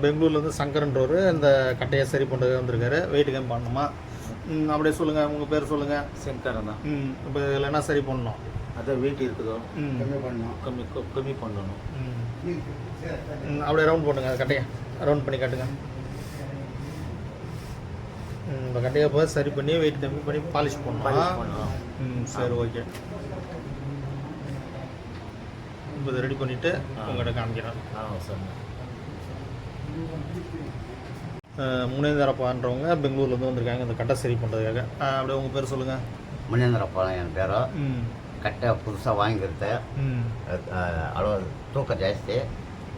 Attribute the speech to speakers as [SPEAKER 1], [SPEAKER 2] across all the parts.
[SPEAKER 1] பெங்களூர்லேருந்து சங்கரன்றவர் இந்த கட்டையை சரி பண்ணுறது வந்திருக்காரு. வெயிட் கம்மி பண்ணணுமா? அப்படியே சொல்லுங்கள், உங்கள் பேர் சொல்லுங்கள்.
[SPEAKER 2] சங்கரன் தான்.
[SPEAKER 1] இப்போ இதில் என்ன சரி பண்ணணும்?
[SPEAKER 2] அதான் வெயிட் இருக்குதோ
[SPEAKER 3] கம்மி பண்ணணும்.
[SPEAKER 2] கம்மி பண்ணணும்.
[SPEAKER 1] அப்படியே ரவுண்ட் பண்ணுங்க, கட்டையை ரவுண்ட் பண்ணி காட்டுங்க. இந்த கட்டையை போய் சரி பண்ணி வெயிட் கம்மி பண்ணி பாலிஷ் பண்ணணும். சரி, ஓகே. இப்போ இதை ரெடி பண்ணிவிட்டு உங்கள்கிட்ட காமிக்கிறேன். முனேந்திரப்பான்றவங்க பெங்களூர்லேருந்து வந்திருக்காங்க இந்த கட்டை சரி பண்ணுறதுக்காக. அப்படியே உங்கள் பேர் சொல்லுங்கள்.
[SPEAKER 3] முனேந்திரப்பா என் பேரோ. கட்டை புதுசாக வாங்கிக்கிறது, அளவு தூக்கம் ஜாஸ்தி,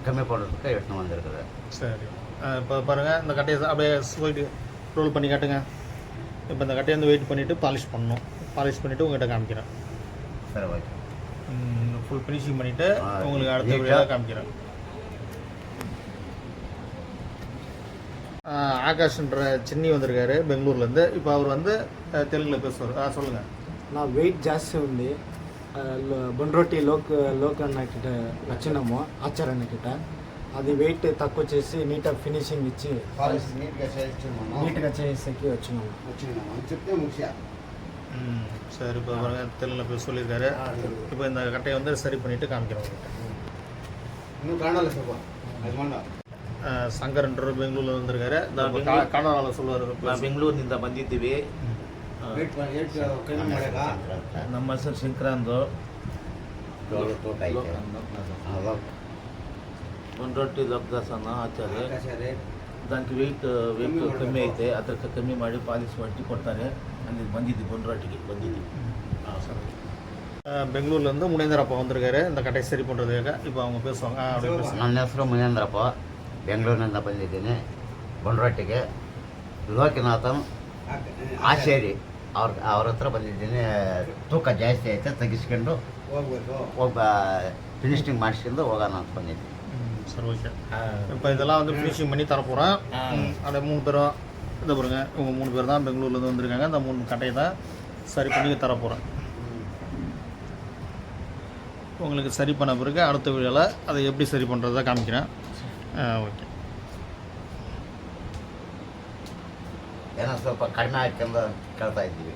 [SPEAKER 3] கம்மி பண்ணுறதுக்கு எடுத்துன்னு வந்திருக்குது.
[SPEAKER 1] சரி, இப்போ பாருங்கள், இந்த கட்டையை அப்படியே போயிட்டு ரோல் பண்ணி காட்டுங்க. இப்போ இந்த கட்டையை வந்து வெயிட் பண்ணிவிட்டு பாலிஷ் பண்ணணும். பாலிஷ் பண்ணிவிட்டு உங்கள்கிட்ட காமிக்கிறேன்.
[SPEAKER 3] சரி, ஓகே.
[SPEAKER 1] ஃபுல் ஃபினிஷிங் பண்ணிவிட்டு உங்களுக்கு அடுத்த வீடியோவில் காமிக்கிறேன். ஆகாஷ்ன்ற சின்னி வந்திருக்காரு பெங்களூர்லேருந்து. இப்போ அவர் வந்து தெலுங்கில் பேசுவார். சொல்லுங்கள்.
[SPEAKER 4] నా వెయిట్ జాస్తి ఉంది. బొండ్రొట్టి లోక్ అన్నకిట వచ్చినాము, ఆచార్య అన్నకిట. అది వెయిట్ తక్కువ చేసి నీట్గా ఫినిషింగ్ ఇచ్చి నీట్గా చేసేకి వచ్చినాము.
[SPEAKER 3] చెప్తే ముఖ్య.
[SPEAKER 1] சரி, இப்போ தெலுங்கில் பேச சொல்லியிருக்காரு. இப்போ இந்த கட்டையை வந்து சரி பண்ணிவிட்டு காமிக்கிறோம்.
[SPEAKER 3] இன்னும் காணல சொல்லுவா அது வேண்டாம்.
[SPEAKER 1] சங்கரன்றவர் பெங்களூரில் வந்திருக்காரு. கன்னடாவில் சொல்லுவார்.
[SPEAKER 2] ನಾವು ಬೆಂಗಳೂರಿನಿಂದ ಬಂದಿದ್ದೀವಿ. ನಮ್ಮ ಹೆಸರು ಶಂಕರಂದು. ಒಂದೊಟ್ಟಿ ಲಬ್ದಾಸನ ಆಚಾರ್ಯ. దానికి వెయిట్ కಮ್ಮీ అయితే ಅದಕ್ಕೆ ಕಮ್ಮಿ ಮಾಡಿ ಪಾಲಿಶ್ ಮಾಡಿ ಕೊಡ್ತಾರೆ. ಅಲ್ಲಿ ಬಂದಿದ್ದೀವಿ, ಒಂದೊಟ್ಟಿಗೆ ಬಂದಿದ್ದೀವಿ.
[SPEAKER 1] பெங்களூர்லேருந்து முனேந்திரப்பா வந்திருக்காரு இந்த கட்டையை சரி பண்ணுறதுக்காக. இப்போ அவங்க பேசுவாங்க.
[SPEAKER 3] ನನ್ನ ಹೆಸರು ಮುನೇಂದ್ರಪ್ಪ, ಬೆಂಗಳೂರಿನಿಂದ ಬಂದಿದ್ದೀನಿ. ಬೊಂಡ್ರೊಟ್ಟಿಗೆ ಲೋಕನಾಥನ್ ಆಚಾರಿ ಅವ್ರ ಹತ್ರ ಬಂದಿದ್ದೀನಿ. ತೂಕ ಜಾಸ್ತಿ ಐತೆ, ತೆಗಿಸ್ಕೊಂಡು ಫಿನಿಶಿಂಗ್ ಮಾಡಿಸ್ಕೊಂಡು ಹೋಗೋಣ ಅಂತ ಬಂದಿದ್ದೀನಿ.
[SPEAKER 1] சரி, ஓகே. இப்போ இதெல்லாம் வந்து ஃபினிஷிங் பண்ணி தரப்போகிறேன். அப்படியே 3 பேரும் இதை பாருங்க, இவங்க 3 பேர் தான் பெங்களூர்லேருந்து வந்திருக்காங்க. இந்த 3 கட்டையை தான் சரி பண்ணி தரப்போகிறேன். உங்களுக்கு சரி பண்ண பிறகு அடுத்த வீடியோவில் அதை எப்படி சரி பண்ணுறதா காமிக்கிறேன். ஓகே.
[SPEAKER 3] ಏನೋ ಸ್ವಲ್ಪ ಕಡಿಮೆ ಹಾಕ್ಕೊಂಡು ಕೇಳ್ತಾ ಇದ್ದೀವಿ.